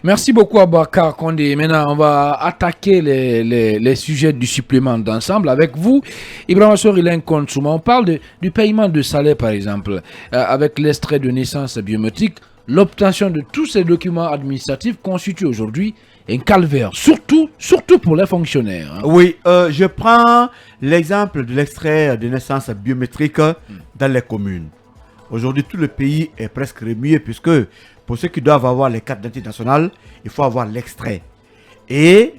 Merci beaucoup Abakar Kondé. Maintenant, on va attaquer les sujets du supplément d'ensemble avec vous. Ibrahim Sorilin Konsouma, on parle du paiement de salaire par exemple, avec l'extrait de naissance biométrique. L'obtention de tous ces documents administratifs constitue aujourd'hui un calvaire, surtout pour les fonctionnaires. Oui, je prends l'exemple de l'extrait de naissance biométrique dans les communes. Aujourd'hui, tout le pays est presque remué puisque pour ceux qui doivent avoir les cartes d'identité nationale, il faut avoir l'extrait. Et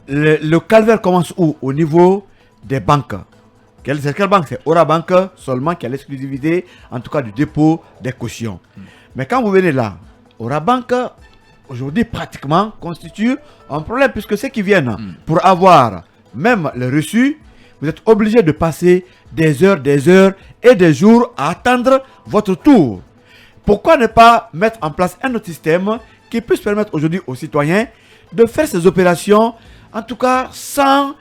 le calvaire commence où? Au niveau des banques. C'est quelle banque? C'est Aura Bank seulement qui a l'exclusivité, en tout cas du dépôt des cautions. Mais quand vous venez là, Aura Bank, aujourd'hui pratiquement constitue un problème puisque ceux qui viennent pour avoir même le reçu, vous êtes obligé de passer des heures et des jours à attendre votre tour. Pourquoi ne pas mettre en place un autre système qui puisse permettre aujourd'hui aux citoyens de faire ces opérations, en tout cas sans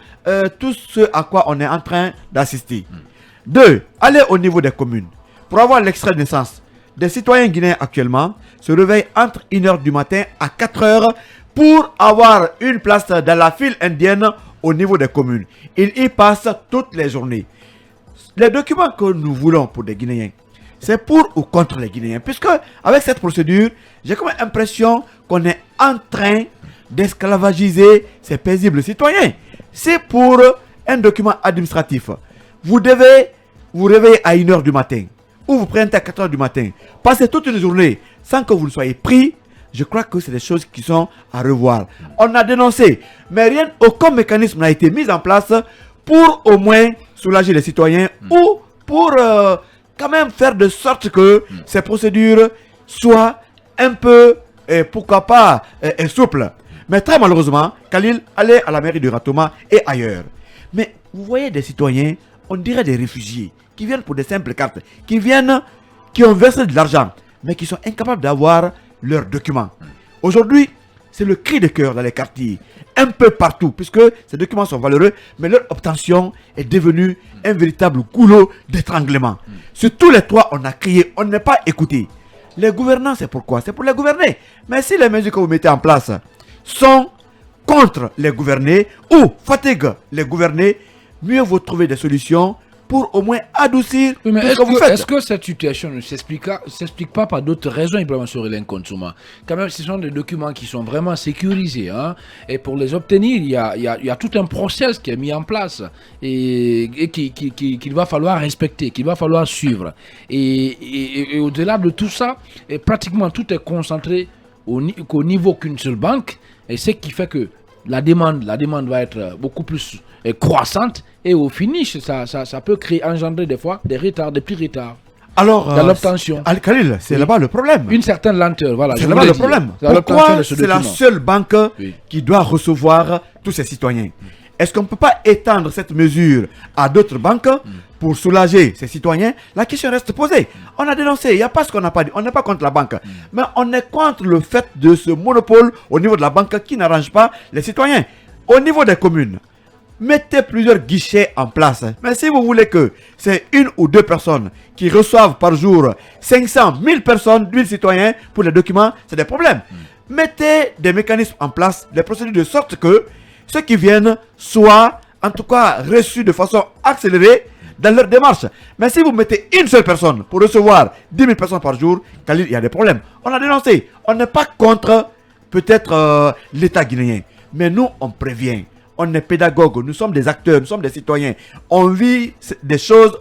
tout ce à quoi on est en train d'assister. 2. Aller au niveau des communes. Pour avoir l'extrait de naissance, des citoyens guinéens actuellement se réveillent entre 1h du matin à 4h pour avoir une place dans la file indienne au niveau des communes. Ils y passent toutes les journées. Les documents que nous voulons pour des Guinéens, c'est pour ou contre les Guinéens. Puisque avec cette procédure, j'ai comme l'impression qu'on est en train d'esclavagiser ces paisibles citoyens. C'est pour un document administratif. Vous devez vous réveiller à 1h du matin ou vous présenter à 4h du matin. Passer toute une journée sans que vous ne soyez pris. Je crois que c'est des choses qui sont à revoir. On a dénoncé, mais aucun mécanisme n'a été mis en place pour au moins soulager les citoyens ou pour quand même faire de sorte que ces procédures soient un peu, pourquoi pas, souples. Mais très malheureusement, Khalil allait à la mairie de Ratoma et ailleurs. Mais vous voyez des citoyens, on dirait des réfugiés, qui viennent pour des simples cartes, qui ont versé de l'argent, mais qui sont incapables d'avoir leurs documents. Aujourd'hui, c'est le cri de cœur dans les quartiers, un peu partout, puisque ces documents sont valeureux, mais leur obtention est devenue un véritable goulot d'étranglement. Sur tous les toits, on a crié, on n'est pas écouté. Les gouvernants, c'est pourquoi? C'est pour les gouverner. Mais si les mesures que vous mettez en place sont contre les gouvernés ou fatiguent les gouvernés, mieux vaut trouver des solutions pour au moins adoucir oui, mais ce que vous faites. Est-ce que cette situation ne s'explique pas par d'autres raisons, Ibrahim Sorilin Konsouma? Quand même, ce sont des documents qui sont vraiment sécurisés. Hein, et pour les obtenir, il y a tout un process qui est mis en place et qu'il va falloir respecter, qu'il va falloir suivre. Et au-delà de tout ça, pratiquement tout est concentré qu'au niveau qu'une seule banque. Et ce qui fait que la demande va être beaucoup plus croissante et au finish, ça peut engendrer des fois des retards, des petits retards. Alors, dans l'obtention. Khalil, c'est là-bas le problème. Une certaine lenteur, voilà. C'est là-bas le problème. Pourquoi c'est la seule banque qui doit recevoir tous ces citoyens? Est-ce qu'on ne peut pas étendre cette mesure à d'autres banques pour soulager ces citoyens? La question reste posée. On a dénoncé, il n'y a pas ce qu'on n'a pas dit. On n'est pas contre la banque. Mais on est contre le fait de ce monopole au niveau de la banque qui n'arrange pas les citoyens. Au niveau des communes, mettez plusieurs guichets en place. Mais si vous voulez que c'est une ou deux personnes qui reçoivent par jour 500, 1000 personnes, 1000 citoyens pour les documents, c'est des problèmes. Mettez des mécanismes en place, des procédures de sorte que ceux qui viennent soient en tout cas reçus de façon accélérée dans leur démarche. Mais si vous mettez une seule personne pour recevoir 10 000 personnes par jour, il y a des problèmes. On a dénoncé. On n'est pas contre peut-être l'État guinéen. Mais nous, on prévient. On est pédagogue, nous sommes des acteurs, nous sommes des citoyens. On vit des choses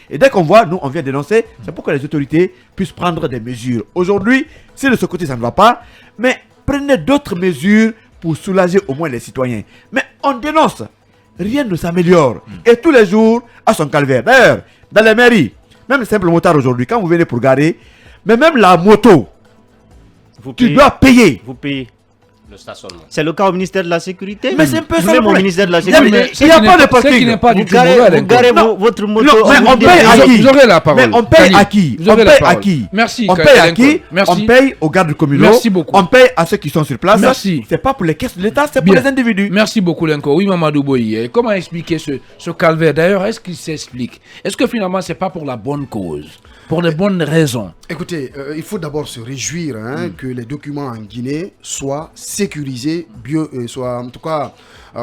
et dès qu'on voit, nous, on vient dénoncer. C'est pour que les autorités puissent prendre des mesures. Aujourd'hui, si de ce côté, ça ne va pas, mais prenez d'autres mesures pour soulager au moins les citoyens. Mais on dénonce. Rien ne s'améliore. Et tous les jours, à son calvaire. D'ailleurs, dans les mairies, même le simple motard aujourd'hui, quand vous venez pour garer, mais même la moto, tu dois payer. Vous payez le stationnement. C'est le cas au ministère de la Sécurité. Mais c'est un peu ça. Même au ministère de la Sécurité. Il n'y a pas de parking. Vous garez votre moto. Mais on paye à qui? Vous aurez la parole. Mais on paye à qui? On paye à qui? Merci. On paye à qui? On paye aux gardes communaux. Merci beaucoup. On paye à ceux qui sont sur place. Merci. C'est pas pour les caisses de l'État, c'est pour les individus. Merci beaucoup, Lenko. Oui, Mamadou Boyi. Comment expliquer ce calvaire? D'ailleurs, est-ce qu'il s'explique? Est-ce que finalement, c'est pas pour la bonne cause? pour de bonnes raisons. Écoutez, il faut d'abord se réjouir que les documents en Guinée soient sécurisés, soient en tout cas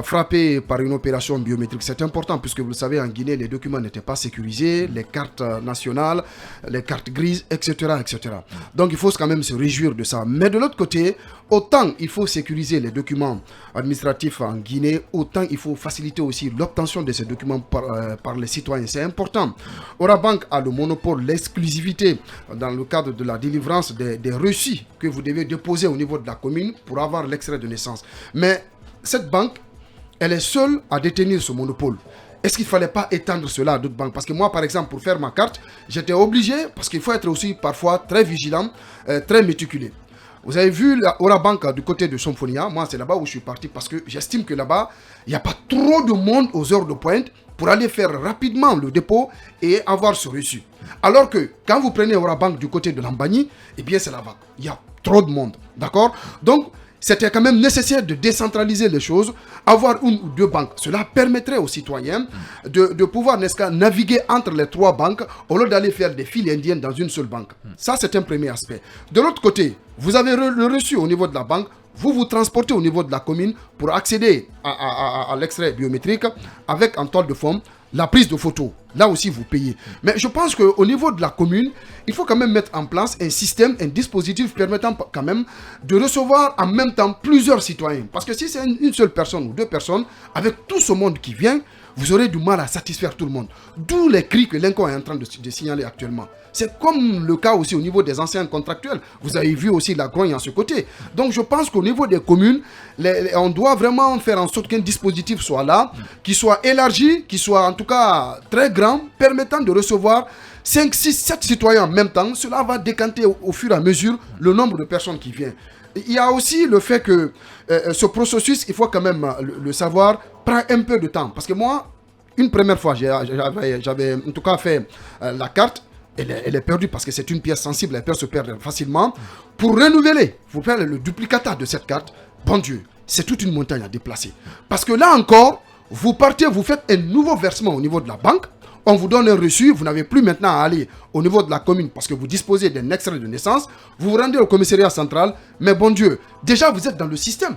frappés par une opération biométrique. C'est important puisque vous le savez, en Guinée, les documents n'étaient pas sécurisés, les cartes nationales, les cartes grises, etc., etc. Donc il faut quand même se réjouir de ça. Mais de l'autre côté, autant il faut sécuriser les documents administratifs en Guinée, autant il faut faciliter aussi l'obtention de ces documents par les citoyens. C'est important. Orabank a le monopole, l'exclusivité dans le cadre de la délivrance des reçus que vous devez déposer au niveau de la commune pour avoir l'extrait de naissance. Mais cette banque, elle est seule à détenir ce monopole. Est-ce qu'il ne fallait pas étendre cela à d'autres banques? Parce que moi, par exemple, pour faire ma carte, j'étais obligé, parce qu'il faut être aussi parfois très vigilant, très méticuleux. Vous avez vu la Orabank du côté de Somphonia. Moi, c'est là-bas où je suis parti parce que j'estime que là-bas, il n'y a pas trop de monde aux heures de pointe pour aller faire rapidement le dépôt et avoir ce reçu. Alors que quand vous prenez Orabank du côté de Lambani, eh bien, c'est là-bas. Il y a trop de monde. D'accord? Donc, c'était quand même nécessaire de décentraliser les choses, avoir une ou deux banques. Cela permettrait aux citoyens de pouvoir, n'est-ce pas, naviguer entre les trois banques au lieu d'aller faire des files indiennes dans une seule banque. Ça, c'est un premier aspect. De l'autre côté, vous avez le reçu au niveau de la banque, vous transportez au niveau de la commune pour accéder à l'extrait biométrique avec en toile de forme la prise de photo. Là aussi, vous payez. Mais je pense qu'au niveau de la commune, il faut quand même mettre en place un système, un dispositif permettant quand même de recevoir en même temps plusieurs citoyens. Parce que si c'est une seule personne ou deux personnes, avec tout ce monde qui vient, vous aurez du mal à satisfaire tout le monde. D'où les cris que l'Inco est en train de signaler actuellement. C'est comme le cas aussi au niveau des anciens contractuels. Vous avez vu aussi la grogne à ce côté. Donc je pense qu'au niveau des communes, on doit vraiment faire en sorte qu'un dispositif soit là, qui soit élargi, qui soit en tout cas très grand, permettant de recevoir 5, 6, 7 citoyens en même temps. Cela va décanter au fur et à mesure le nombre de personnes qui viennent. Il y a aussi le fait que ce processus, il faut quand même le savoir, prend un peu de temps. Parce que moi, une première fois, j'avais en tout cas fait la carte. Elle est perdue parce que c'est une pièce sensible, elle peut se perdre facilement. Pour renouveler, vous faire le duplicata de cette carte, bon Dieu, c'est toute une montagne à déplacer. Parce que là encore, vous partez, vous faites un nouveau versement au niveau de la banque, on vous donne un reçu, vous n'avez plus maintenant à aller au niveau de la commune parce que vous disposez d'un extrait de naissance, vous vous rendez au commissariat central, mais bon Dieu, déjà vous êtes dans le système.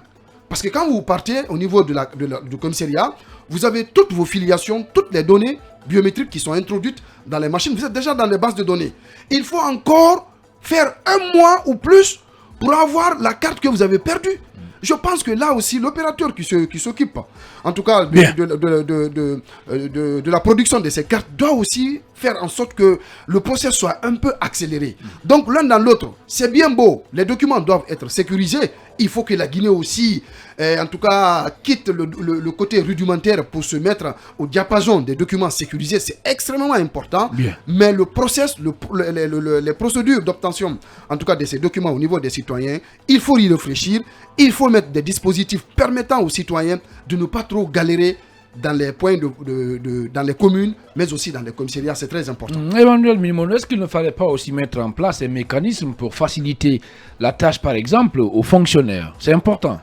Parce que quand vous partez au niveau du commissariat, vous avez toutes vos filiations, toutes les données biométriques qui sont introduites dans les machines. Vous êtes déjà dans les bases de données. Il faut encore faire un mois ou plus pour avoir la carte que vous avez perdue. Je pense que là aussi, l'opérateur qui s'occupe, en tout cas, de la production de ces cartes, doit aussi faire en sorte que le process soit un peu accéléré. Donc, l'un dans l'autre, c'est bien beau. Les documents doivent être sécurisés. Il faut que la Guinée aussi, en tout cas, quitte le côté rudimentaire pour se mettre au diapason des documents sécurisés. C'est extrêmement important. Bien. Mais le process, les procédures d'obtention, en tout cas de ces documents au niveau des citoyens, il faut y réfléchir. Il faut mettre des dispositifs permettant aux citoyens de ne pas trop galérer dans les points dans les communes, mais aussi dans les commissariats. C'est très important. Emmanuel Mimono, est-ce qu'il ne fallait pas aussi mettre en place un mécanisme pour faciliter la tâche, par exemple, aux fonctionnaires? C'est important.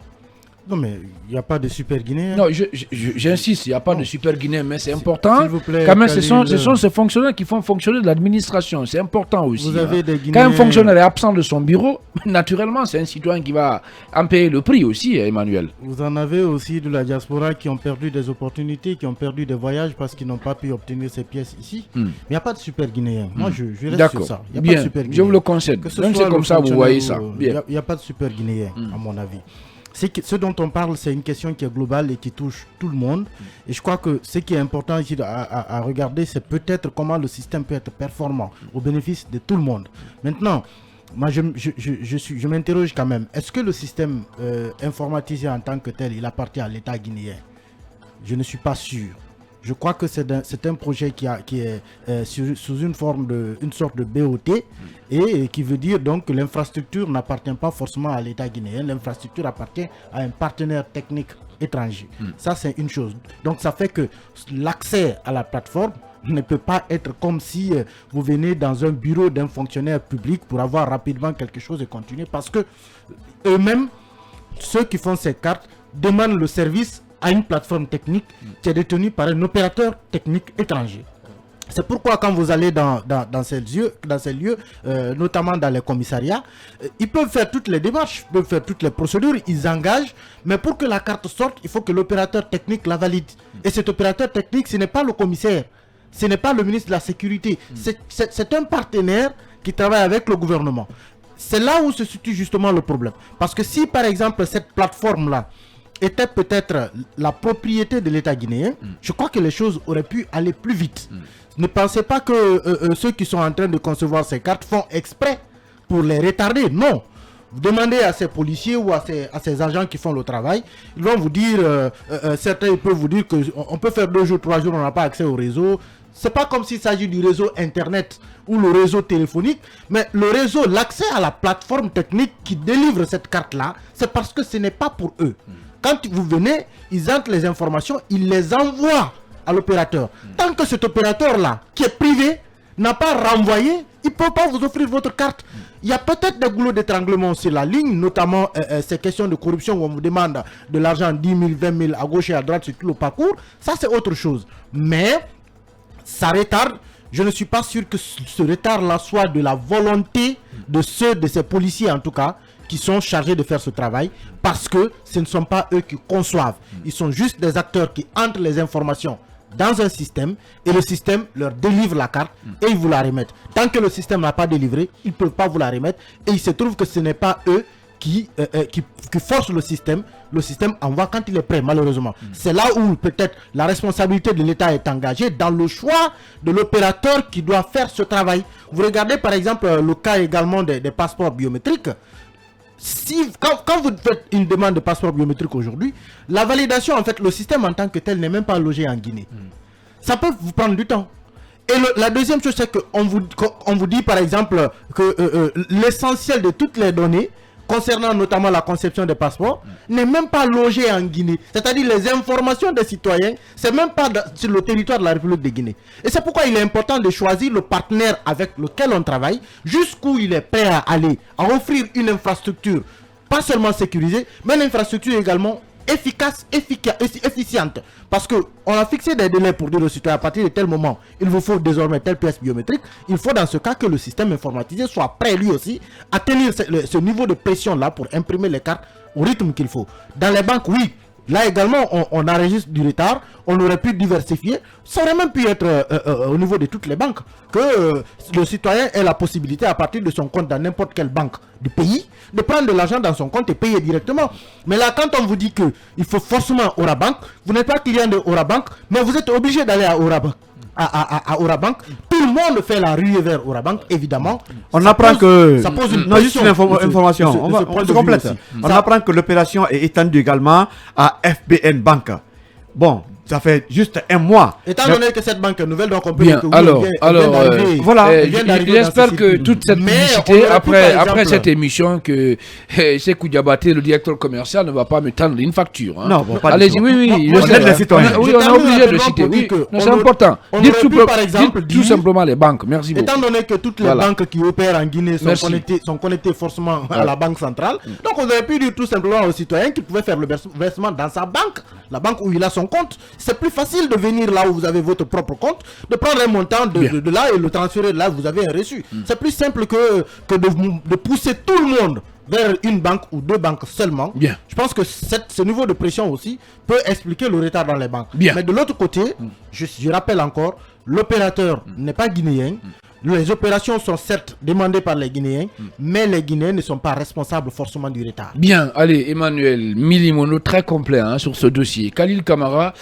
Non, mais il n'y a pas de super Guinéen. Non, j'insiste, il n'y a pas de super Guinéen, mais c'est important. S'il vous plaît, quand même, ce sont ces fonctionnaires qui font fonctionner l'administration. C'est important aussi. Vous avez des Guinéens... Quand un fonctionnaire est absent de son bureau, naturellement, c'est un citoyen qui va en payer le prix aussi, Emmanuel. Vous en avez aussi de la diaspora qui ont perdu des opportunités, qui ont perdu des voyages parce qu'ils n'ont pas pu obtenir ces pièces ici. Mais il n'y a pas de super Guinéen. Moi, je reste sur ça. Il n'y a pas de super Guinéen. Je vous le concède. Donc c'est comme ça, vous voyez ça. Il n'y a pas de super Guinéen, à mon avis. Ce dont on parle, c'est une question qui est globale et qui touche tout le monde. Et je crois que ce qui est important ici à regarder, c'est peut-être comment le système peut être performant au bénéfice de tout le monde. Maintenant, moi, je m'interroge quand même. Est-ce que le système informatisé en tant que tel, il appartient à l'État guinéen? Je ne suis pas sûr. Je crois que c'est un projet qui est sous une sorte de BOT et qui veut dire donc que l'infrastructure n'appartient pas forcément à l'État guinéen. L'infrastructure appartient à un partenaire technique étranger. Ça, c'est une chose. Donc, ça fait que l'accès à la plateforme ne peut pas être comme si vous venez dans un bureau d'un fonctionnaire public pour avoir rapidement quelque chose et continuer parce que eux-mêmes, ceux qui font ces cartes, demandent le service à une plateforme technique qui est détenue par un opérateur technique étranger. C'est pourquoi quand vous allez dans ces lieux, notamment dans les commissariats, ils peuvent faire toutes les démarches, ils peuvent faire toutes les procédures, ils engagent, mais pour que la carte sorte, il faut que l'opérateur technique la valide. Et cet opérateur technique, ce n'est pas le commissaire, ce n'est pas le ministre de la Sécurité, c'est un partenaire qui travaille avec le gouvernement. C'est là où se situe justement le problème. Parce que si par exemple cette plateforme-là était peut-être la propriété de l'État guinéen, je crois que les choses auraient pu aller plus vite. Ne pensez pas que ceux qui sont en train de concevoir ces cartes font exprès pour les retarder. Non. Vous demandez à ces policiers ou à ces agents qui font le travail, ils vont vous dire, certains ils peuvent vous dire qu'on peut faire 2 jours, 3 jours, on n'a pas accès au réseau. C'est pas comme s'il s'agit du réseau internet ou le réseau téléphonique, mais le réseau, l'accès à la plateforme technique qui délivre cette carte-là, c'est parce que ce n'est pas pour eux. Quand vous venez, ils entrent les informations, ils les envoient à l'opérateur. Tant que cet opérateur-là, qui est privé, n'a pas renvoyé, il ne peut pas vous offrir votre carte. Il y a peut-être des goulots d'étranglement sur la ligne, notamment ces questions de corruption où on vous demande de l'argent, 10 000, 20 000 à gauche et à droite sur tout le parcours. Ça, c'est autre chose. Mais ça retarde. Je ne suis pas sûr que ce retard-là soit de la volonté de ces policiers, en tout cas, qui sont chargés de faire ce travail, parce que ce ne sont pas eux qui conçoivent. Ils sont juste des acteurs qui entrent les informations dans un système et le système leur délivre la carte et ils vous la remettent. Tant que le système n'a pas délivré, ils ne peuvent pas vous la remettre et il se trouve que ce n'est pas eux qui forcent le système envoie quand il est prêt, malheureusement. C'est là où peut-être la responsabilité de l'État est engagée dans le choix de l'opérateur qui doit faire ce travail. Vous regardez par exemple le cas également des passeports biométriques. Quand vous faites une demande de passeport biométrique aujourd'hui, la validation, en fait, le système en tant que tel n'est même pas logé en Guinée. Ça peut vous prendre du temps. Et la deuxième chose, c'est qu'on vous dit, par exemple, que l'essentiel de toutes les données, concernant notamment la conception des passeports, n'est même pas logé en Guinée. C'est-à-dire les informations des citoyens, c'est même pas sur le territoire de la République de Guinée. Et c'est pourquoi il est important de choisir le partenaire avec lequel on travaille, jusqu'où il est prêt à aller, à offrir une infrastructure, pas seulement sécurisée, mais une infrastructure également efficace, efficiente. Parce qu'on a fixé des délais pour dire aux citoyens à partir de tel moment, il vous faut désormais telle pièce biométrique. Il faut dans ce cas que le système informatisé soit prêt lui aussi à tenir ce niveau de pression-là pour imprimer les cartes au rythme qu'il faut. Dans les banques, oui. Là également, on enregistre du retard, on aurait pu diversifier. Ça aurait même pu être au niveau de toutes les banques, que le citoyen ait la possibilité à partir de son compte dans n'importe quelle banque du pays, de prendre de l'argent dans son compte et payer directement. Mais là, quand on vous dit qu'il faut forcément Orabank, vous n'êtes pas client de Orabank, mais vous êtes obligé d'aller à Orabank. À Orabank, tout le monde fait la ruée vers Orabank, évidemment. On apprend que... Ça pose une non, juste une information. On se complète. On apprend que l'opération est étendue également à FBN Bank. Bon, ça fait juste un mois. Étant donné que cette banque est nouvelle, donc on peut bien, dire que voilà. J'espère que toute cette publicité, après cette émission, que Sekou Diabaté, le directeur commercial, ne va pas me tendre une facture. Hein. Non, bon, pas allez-y, oui, on aide les citoyens. Oui, on est obligé de citer. Oui, c'est important. Dites tout simplement les banques. Merci beaucoup. Étant donné que toutes les banques qui opèrent en Guinée sont connectées forcément à la banque centrale, donc on aurait pu dire tout simplement aux citoyens qu'il pouvait faire le versement dans sa banque, la banque où il a son compte. C'est plus facile de venir là où vous avez votre propre compte, de prendre un montant de là et le transférer là où vous avez un reçu. C'est plus simple que de pousser tout le monde vers une banque ou 2 banques seulement. Bien. Je pense que ce niveau de pression aussi peut expliquer le retard dans les banques. Bien. Mais de l'autre côté, je rappelle encore, l'opérateur n'est pas guinéen. Les opérations sont certes demandées par les Guinéens, mais les Guinéens ne sont pas responsables forcément du retard. Bien, allez, Emmanuel Milimono, très complet sur ce dossier. Khalil Kamara,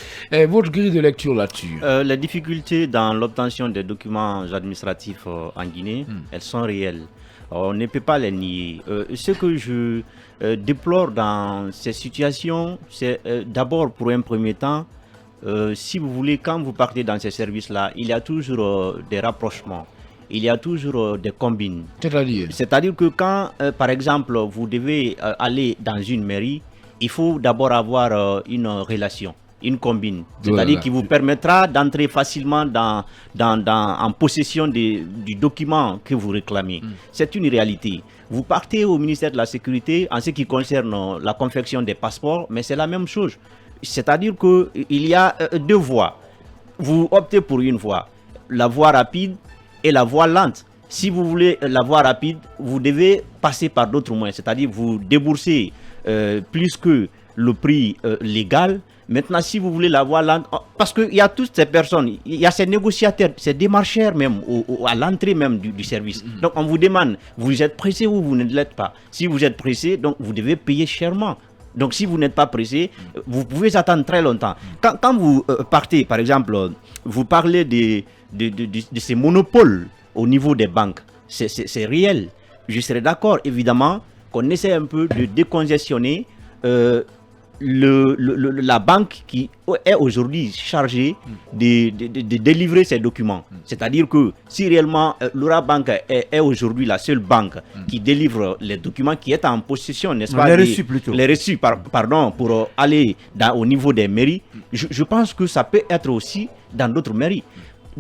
votre grille de lecture là-dessus? Les difficultés dans l'obtention des documents administratifs en Guinée, elles sont réelles. On ne peut pas les nier. Ce que je déplore dans ces situations, c'est d'abord pour un premier temps, si vous voulez, quand vous partez dans ces services-là, il y a toujours des rapprochements. Il y a toujours des combines. C'est-à-dire que quand, par exemple, vous devez aller dans une mairie, il faut d'abord avoir une relation, une combine. C'est-à-dire qui vous permettra d'entrer facilement en possession du document que vous réclamez. C'est une réalité. Vous partez au ministère de la Sécurité en ce qui concerne la confection des passeports, mais c'est la même chose. C'est-à-dire qu'il y a 2 voies. Vous optez pour une voie. la voie rapide et la voie lente. Si vous voulez la voie rapide, vous devez passer par d'autres moyens, c'est-à-dire vous déboursez plus que le prix légal. Maintenant, si vous voulez la voie lente, parce qu'il y a toutes ces personnes, il y a ces négociateurs, ces démarcheurs même, à l'entrée même du service. Donc on vous demande, vous êtes pressé ou vous ne l'êtes pas. Si vous êtes pressé, donc vous devez payer chèrement. Donc si vous n'êtes pas pressé, vous pouvez attendre très longtemps. Quand vous partez, par exemple, vous parlez de ces monopoles au niveau des banques, c'est réel. Je serais d'accord, évidemment, qu'on essaie un peu de décongestionner la banque qui est aujourd'hui chargée de délivrer ces documents. C'est-à-dire que si réellement Lora Bank est aujourd'hui la seule banque qui délivre les documents, qui est en possession, n'est-ce pas, les reçus plutôt. Les reçus, pardon, pour aller au niveau des mairies, je pense que ça peut être aussi dans d'autres mairies.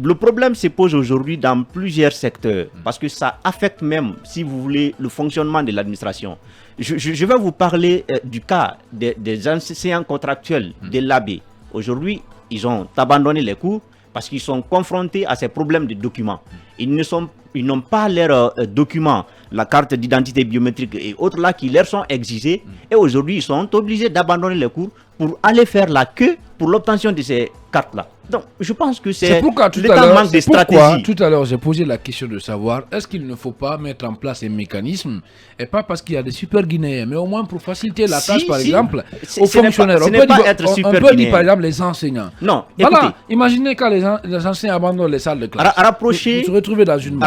Le problème se pose aujourd'hui dans plusieurs secteurs parce que ça affecte même, si vous voulez, le fonctionnement de l'administration. Je vais vous parler du cas des enseignants contractuels de l'AB. Aujourd'hui, ils ont abandonné les cours parce qu'ils sont confrontés à ces problèmes de documents. Ils n'ont pas leurs documents, la carte d'identité biométrique et autres là qui leur sont exigés. Et aujourd'hui, ils sont obligés d'abandonner les cours pour aller faire la queue pour l'obtention de ces cartes-là. Donc, je pense que c'est pourquoi tout à l'heure j'ai posé la question de savoir est-ce qu'il ne faut pas mettre en place un mécanisme, et pas parce qu'il y a des super Guinéens, mais au moins pour faciliter la tâche, par exemple, aux fonctionnaires. On peut dire par exemple les enseignants. Non, voilà, écoutez, imaginez quand les enseignants abandonnent les salles de classe. Vous se retrouvez dans une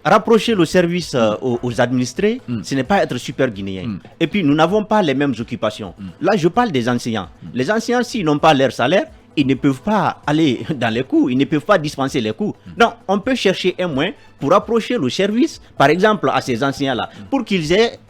rapprocher le service aux administrés, ce n'est pas être super guinéen. Et puis, nous n'avons pas les mêmes occupations. Là, je parle des enseignants. Les enseignants, s'ils n'ont pas leur salaire, ils ne peuvent pas aller dans les cours, ils ne peuvent pas dispenser les cours. Donc, on peut chercher un moyen pour approcher le service, par exemple, à ces enseignants-là, pour qu'ils aient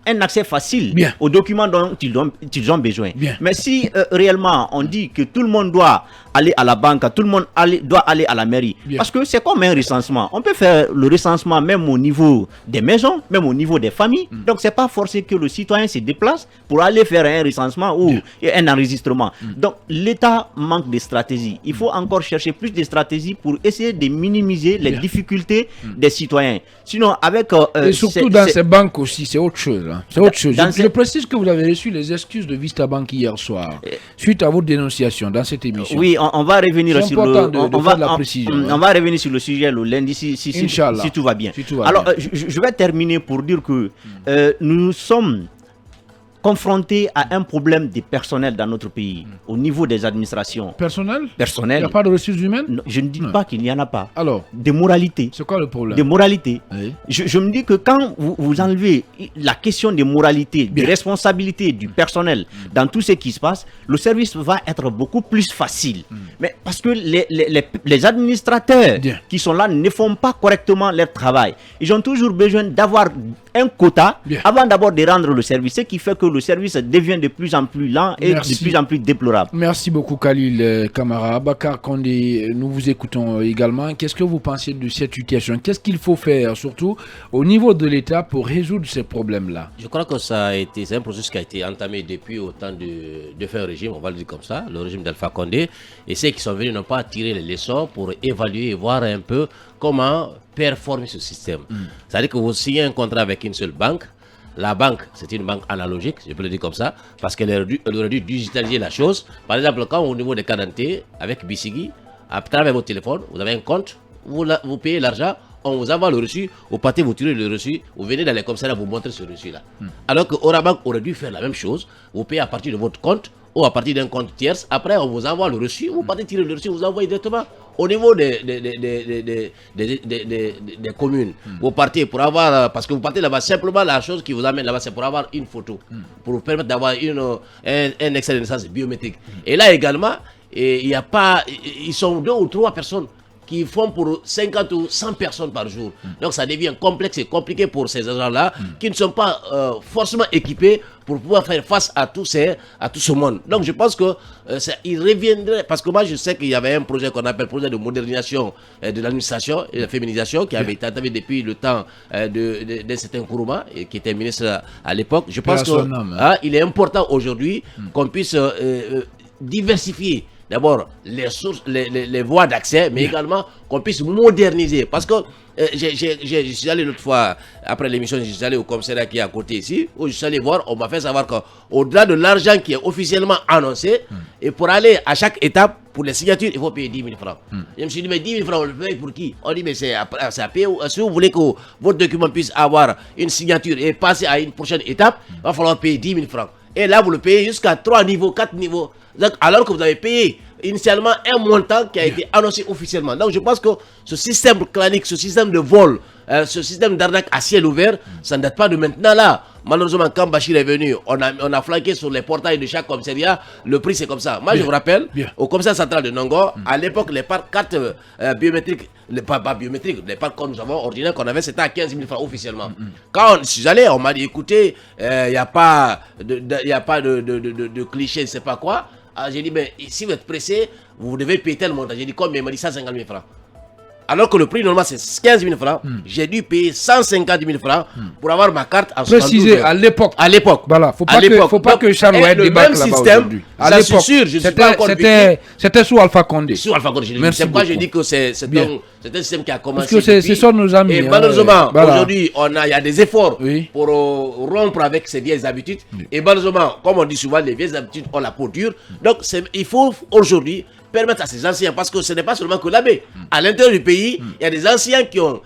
un accès facile aux documents dont ils ont besoin. Mais si réellement on dit que tout le monde doit aller à la banque, tout le monde doit aller à la mairie, parce que c'est comme un recensement. On peut faire le recensement même au niveau des maisons, même au niveau des familles. Donc, c'est pas forcé que le citoyen se déplace pour aller faire un recensement ou un enregistrement. Donc, l'État manque de stratégie. Il faut encore chercher plus de stratégies pour essayer de minimiser les difficultés des citoyens. Sinon, avec... et surtout dans ces banques aussi, c'est autre chose. Hein. C'est autre chose. Je précise que vous avez reçu les excuses de Vista Bank hier soir, suite à votre dénonciation dans cette émission. Oui, on va revenir sur le... On va revenir sur le sujet le lundi si tout va bien. Alors, je vais terminer pour dire que nous sommes confrontés à un problème de personnel dans notre pays, au niveau des administrations. Personnel. Il n'y a pas de ressources humaines? Non, je ne dis pas qu'il n'y en a pas. Alors, de moralité. C'est quoi le problème? De moralité. Oui. Je me dis que quand vous enlevez la question de moralité, de responsabilité du personnel dans tout ce qui se passe, le service va être beaucoup plus facile. Mais parce que les administrateurs qui sont là ne font pas correctement leur travail. Ils ont toujours besoin d'avoir un quota avant d'abord de rendre le service, ce qui fait que le service devient de plus en plus lent et de plus en plus déplorable. Merci beaucoup Khalil Kamara. Bakar Kondé, nous vous écoutons également. Qu'est-ce que vous pensez de cette situation? Qu'est-ce qu'il faut faire, surtout au niveau de l'État, pour résoudre ces problèmes-là? Je crois que c'est un processus qui a été entamé depuis au temps de faire un régime, on va le dire comme ça, le régime d'Alpha Condé. Et ceux qui sont venus n'ont pas tiré les leçons pour évaluer et voir un peu comment performer ce système. C'est-à-dire que vous signez un contrat avec une seule banque. La banque, c'est une banque analogique, je peux le dire comme ça, parce qu'elle aurait dû digitaliser la chose. Par exemple, quand au niveau des cartes d'identité, avec Bissigui, à travers votre téléphone, vous avez un compte, vous payez l'argent, on vous envoie le reçu, vous partez, vous tirez le reçu, vous venez dans les commissariats, vous montrez ce reçu-là. Alors que Orabank aurait dû faire la même chose, vous payez à partir de votre compte ou à partir d'un compte tierce, après on vous envoie le reçu, vous partez tirer le reçu, vous envoyez directement au niveau des communes. Vous partez pour avoir, parce que vous partez là-bas, simplement la chose qui vous amène là-bas, c'est pour avoir une photo, pour vous permettre d'avoir un extrait de naissance biométrique. Et là également, il n'y a pas, ils sont 2 ou 3 personnes qui font pour 50 ou 100 personnes par jour. Donc ça devient complexe et compliqué pour ces agents-là qui ne sont pas forcément équipés pour pouvoir faire face à tout ce monde. Donc je pense que il reviendrait, parce que moi je sais qu'il y avait un projet qu'on appelle projet de modernisation de l'administration et de féminisation qui avait été entamé depuis le temps d'un certain Kourouma, qui était ministre à l'époque. Je pense qu'il est important aujourd'hui qu'on puisse diversifier d'abord les sources, les voies d'accès, mais également qu'on puisse moderniser. Parce que je suis allé l'autre fois, après l'émission, je suis allé au commissariat qui est à côté ici, où je suis allé voir, on m'a fait savoir qu'au-delà de l'argent qui est officiellement annoncé, et pour aller à chaque étape, pour les signatures, il faut payer 10 000 francs. Je me suis dit, mais 10 000 francs, on le paye pour qui? On dit, mais c'est à payer. Si vous voulez que votre document puisse avoir une signature et passer à une prochaine étape, il va falloir payer 10 000 francs. Et là, vous le payez jusqu'à 3 niveaux, 4 niveaux. Donc, alors que vous avez payé initialement un montant qui a été annoncé officiellement. Donc, je pense que ce système clanique, ce système de vol, ce système d'arnaque à ciel ouvert, ça ne date pas de maintenant là. Malheureusement, quand Bachir est venu, on a flanqué sur les portails de chaque commissariat. Le prix, c'est comme ça. Moi, je vous rappelle, au commissariat central de Nongo, à l'époque, les cartes biométriques, pas biométriques, les cartes que nous avons ordinaires qu'on avait, c'était à 15 000 francs officiellement. Quand je suis allé, on m'a dit, écoutez, il n'y a pas de cliché, je ne sais pas quoi. J'ai dit, mais si vous êtes pressé, vous devez payer tel montant. J'ai dit, combien? Il m'a dit 150 000 francs. Alors que le prix normal c'est 15 000 francs, j'ai dû payer 150 000 francs pour avoir ma carte en 72 Précisé heures. À l'époque. À l'époque. Voilà, faut pas que Charles White débarque là-bas aujourd'hui. À l'époque, c'était sous Alpha Condé. Sous Alpha Condé. C'est pourquoi je dis que c'est un système qui a commencé. Parce que ce sont nos amis. Et malheureusement, aujourd'hui, il y a des efforts pour rompre avec ces vieilles habitudes. Et malheureusement, comme on dit souvent, les vieilles habitudes ont la peau dure. Donc, il faut aujourd'hui permettre à ces anciens, parce que ce n'est pas seulement que l'abbé. À l'intérieur du pays, il y a des anciens qui ont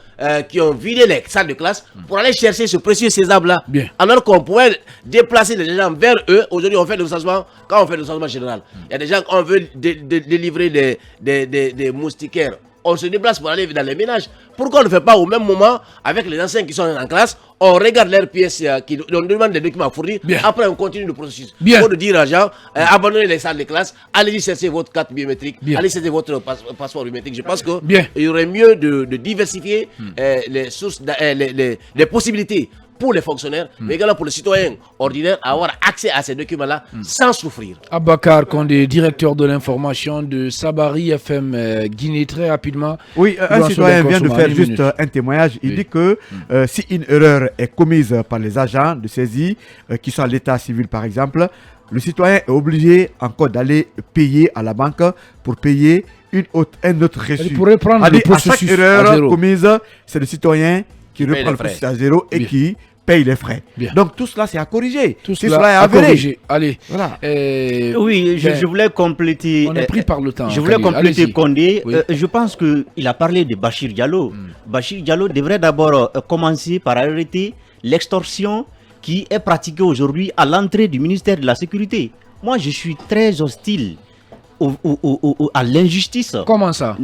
vidé les salles de classe pour aller chercher ce précieux sésame-là. Alors qu'on pourrait déplacer les gens vers eux. Aujourd'hui, on fait le recensement. Quand on fait le recensement général, il y a des gens, on veut délivrer des moustiquaires. On se déplace pour aller dans les ménages. Pourquoi on ne le fait pas au même moment avec les anciens qui sont en classe? On regarde leurs pièces, on demande des documents à fournir. Après, on continue le processus. Pour dire aux gens, abandonnez les salles de classe, allez chercher votre carte biométrique, allez chercher votre passeport biométrique. Je pense qu'il y aurait mieux de diversifier les sources, les possibilités pour les fonctionnaires, mais également pour les citoyens ordinaires, à avoir accès à ces documents-là sans souffrir. Abakar Condé, directeur de l'information de Sabari FM Guinée, très rapidement. Oui, un citoyen vient de faire juste un témoignage. Il dit que si une erreur est commise par les agents de saisie, qui sont à l'état civil par exemple, le citoyen est obligé encore d'aller payer à la banque pour payer un autre reçu. À chaque erreur commise, c'est le citoyen qui reprend le processus à zéro et qui paye les frais. Donc tout cela c'est à corriger. Tout cela est à corriger. Allez. Voilà. Oui, je voulais compléter. On est pris par le temps. Je voulais compléter Condé. Je pense qu'il a parlé de Bachir Diallo. Bachir Diallo devrait d'abord commencer par arrêter l'extorsion qui est pratiquée aujourd'hui à l'entrée du ministère de la Sécurité. Moi, je suis très hostile à l'injustice. Comment ça?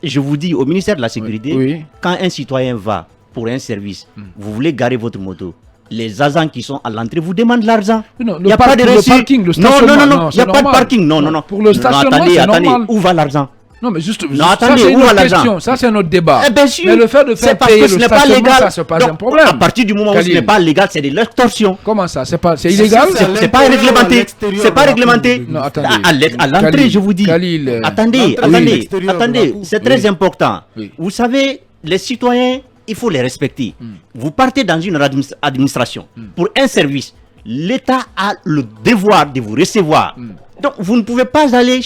Je vous dis, au ministère de la Sécurité, quand un citoyen va pour un service, vous voulez garer votre moto, les agents qui sont à l'entrée vous demandent l'argent. Il n'y a pas de reçu. Non, il n'y a pas de parking. Non. Pour le stationnement, c'est normal. Où va l'argent? Non, mais juste, attendez, où va l'argent? Ça, c'est notre débat. Bien sûr. Mais le fait de faire payer le stationnement, ça, c'est pas un problème. À partir du moment où ce n'est pas légal, c'est de l'extorsion. Comment ça? C'est illégal? C'est pas réglementé. C'est pas réglementé. Non, attendez. À l'entrée, je vous dis. Attendez. C'est très important. Vous savez, les citoyens, il faut les respecter. Vous partez dans une administration pour un service. L'État a le devoir de vous recevoir. Donc, vous ne pouvez pas aller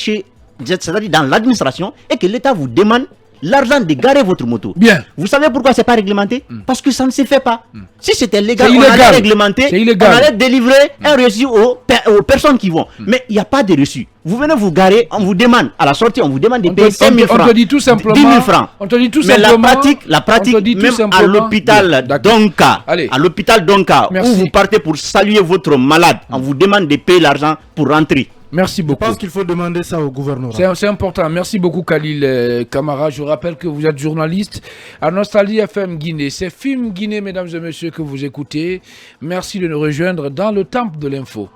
c'est-à-dire dans l'administration, et que l'État vous demande l'argent de garer votre moto. Vous savez pourquoi c'est pas réglementé? Parce que ça ne se fait pas. Si c'était légal, on allait réglementer, on allait délivrer un reçu aux personnes qui vont. Mais il n'y a pas de reçu. Vous venez vous garer, on vous demande, à la sortie, on vous demande de payer 5 000 francs. On te dit tout simplement. 10 000 francs. On te dit tout mais simplement. la pratique même à l'hôpital Donka, où vous partez pour saluer votre malade, on vous demande de payer l'argent pour rentrer. Merci beaucoup. Je pense qu'il faut demander ça au gouvernement. C'est important. Merci beaucoup Khalil Camara. Je rappelle que vous êtes journaliste à Nostalgie FM Guinée. C'est Film Guinée, mesdames et messieurs, que vous écoutez. Merci de nous rejoindre dans le temple de l'info.